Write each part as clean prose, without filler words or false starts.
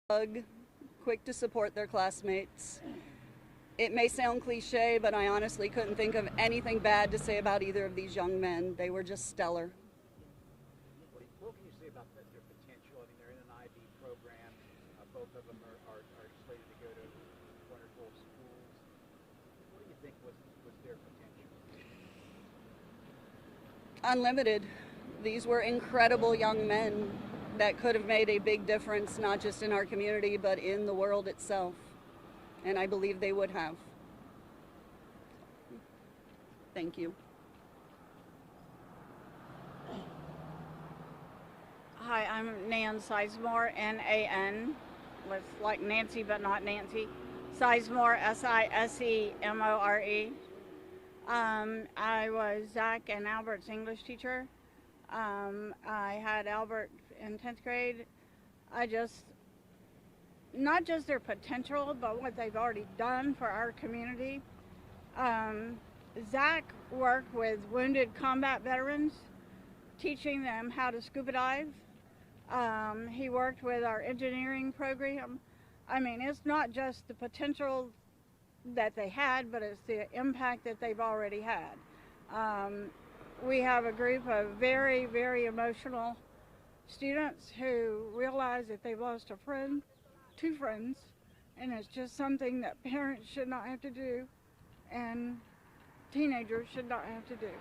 hug, quick to support their classmates. It may sound cliche, but I honestly couldn't think of anything bad to say about either of these young men. They were just stellar. What can you say about their potential? I mean, they're in an IB program. Both of them are slated to go to wonderful schools. What do you think was their potential? Unlimited. These were incredible young men that could have made a big difference, not just in our community, but in the world itself. And I believe they would have. Thank you. Hi, I'm Nan Sizemore, N-A-N, with like Nancy but not Nancy. Sizemore, S-I-S-E-M-O-R-E. I was Zach and Albert's English teacher. I had Albert in 10th grade. Not just their potential, but what they've already done for our community. Zach worked with wounded combat veterans, teaching them how to scuba dive. He worked with our engineering program. I mean, it's not just the potential that they had, but it's the impact that they've already had. We have a group of very, very emotional students who realize that they've lost a friend, two friends, and it's just something that parents should not have to do and teenagers should not have to do.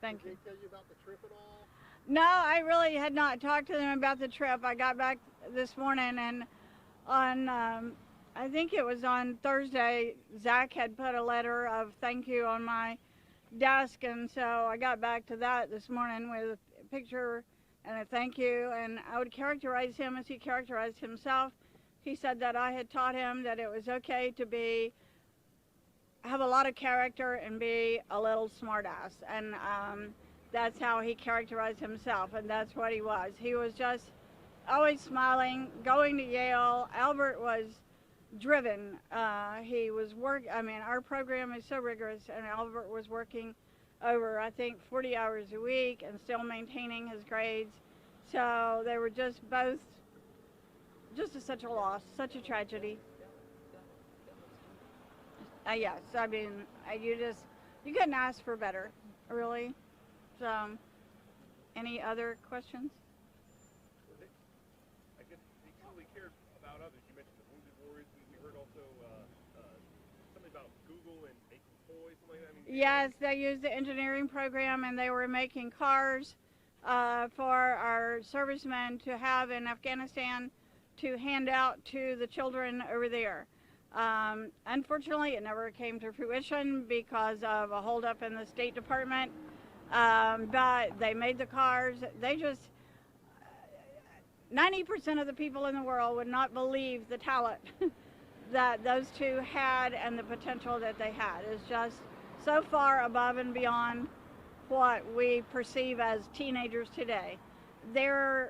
Thank you. Did they tell you about the trip at all? No, I really had not talked to them about the trip. I got back this morning, and on, I think it was on Thursday, Zach had put a letter of thank you on my desk, and so I got back to that this morning with a picture and a thank you, and I would characterize him as he characterized himself. He said that I had taught him that it was okay to have a lot of character and be a little smartass, and that's how he characterized himself, and that's what he was. He was just always smiling, going to Yale. Albert was driven. He was our program is so rigorous, and Albert was working over, I think, 40 hours a week and still maintaining his grades. So they were just both such a loss, such a tragedy. Yes, I mean, you couldn't ask for better, really. So, any other questions? I guess they truly cared about others. You mentioned the Wounded Warriors. We heard also something about Google and making toys, something like that. I mean, Yes, they used the engineering program, and they were making cars for our servicemen to have in Afghanistan to hand out to the children over there. Unfortunately, it never came to fruition because of a holdup in the State Department. But they made the cars. 90% of the people in the world would not believe the talent that those two had and the potential that they had. It's just so far above and beyond what we perceive as teenagers today. They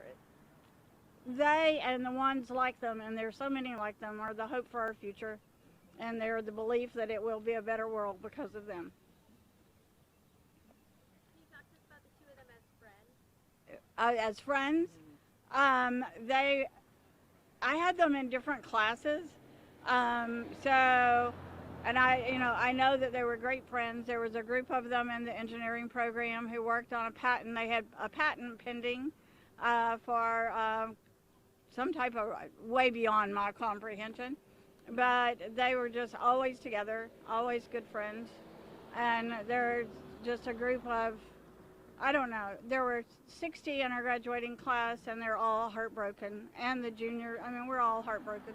and the ones like them, and there's so many like them, are the hope for our future, and they're the belief that it will be a better world because of them. Can you talk to us about the two of them as friends? As friends, I had them in different classes, and I know that they were great friends. There was a group of them in the engineering program who worked on a patent. They had a patent pending for some type of, way beyond my comprehension, but they were just always together, always good friends, and they're just a group of, I don't know, there were 60 in our graduating class, and they're all heartbroken, and the junior, I mean, we're all heartbroken.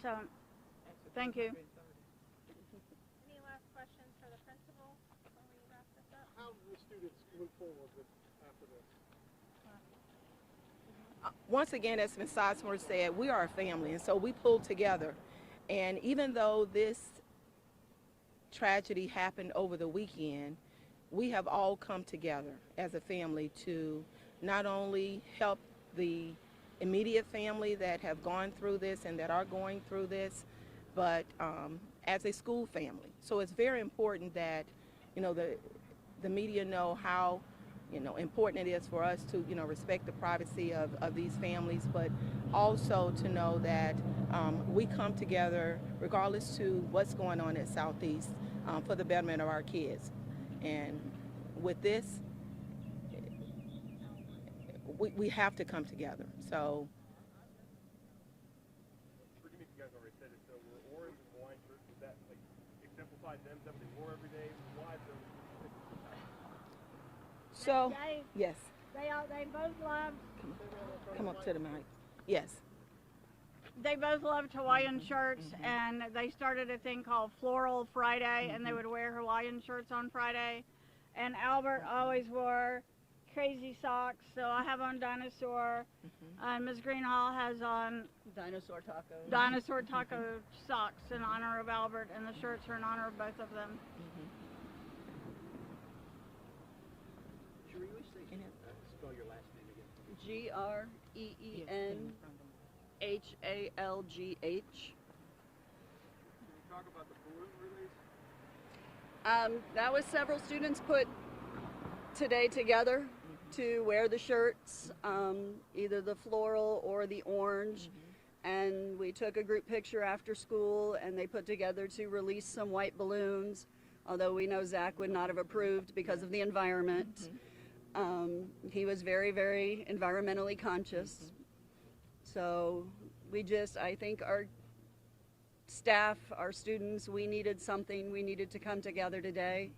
So, thank you. Any last questions for the principal before we wrap this up? How do the students move forward after this? Once again, as Ms. Sizemore said, we are a family, and so we pulled together. And even though this tragedy happened over the weekend, we have all come together as a family to not only help the immediate family that have gone through this and that are going through this, but as a school family. So it's very important that, the media know how, important it is for us to, respect the privacy of these families, but also to know that we come together regardless to what's going on at Southeast for the betterment of our kids. And with this, we have to come together. So. Forgive me if you guys already said it. So were orange and Hawaiian shirts, was that like exemplified them, something they wore every day? Why so? So yes. They both loved. Come up to the mic. Yes. They both loved Hawaiian shirts, and they started a thing called Floral Friday, and they would wear Hawaiian shirts on Friday. And Albert always wore crazy socks, so I have on dinosaur. Ms. Greenhall has on Dinosaur taco. dinosaur taco socks in honor of Albert, and the shirts are in honor of both of them. Cherie, will you say, spell your last name again? GREENHALGH. Can you talk about the balloon release? That was several students put today together to wear the shirts, either the floral or the orange. And we took a group picture after school, and they put together to release some white balloons, although we know Zach would not have approved because of the environment. He was very, very environmentally conscious. So I think our staff, our students, we needed something. We needed to come together today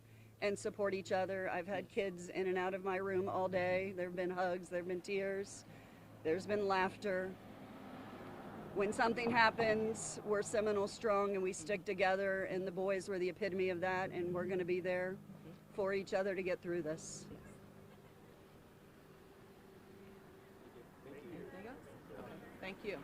and support each other. I've had kids in and out of my room all day. There have been hugs, there have been tears, there's been laughter. When something happens, we're Seminole strong and we stick together, and the boys were the epitome of that, and we're going to be there for each other to get through this. Anything else? Thank you.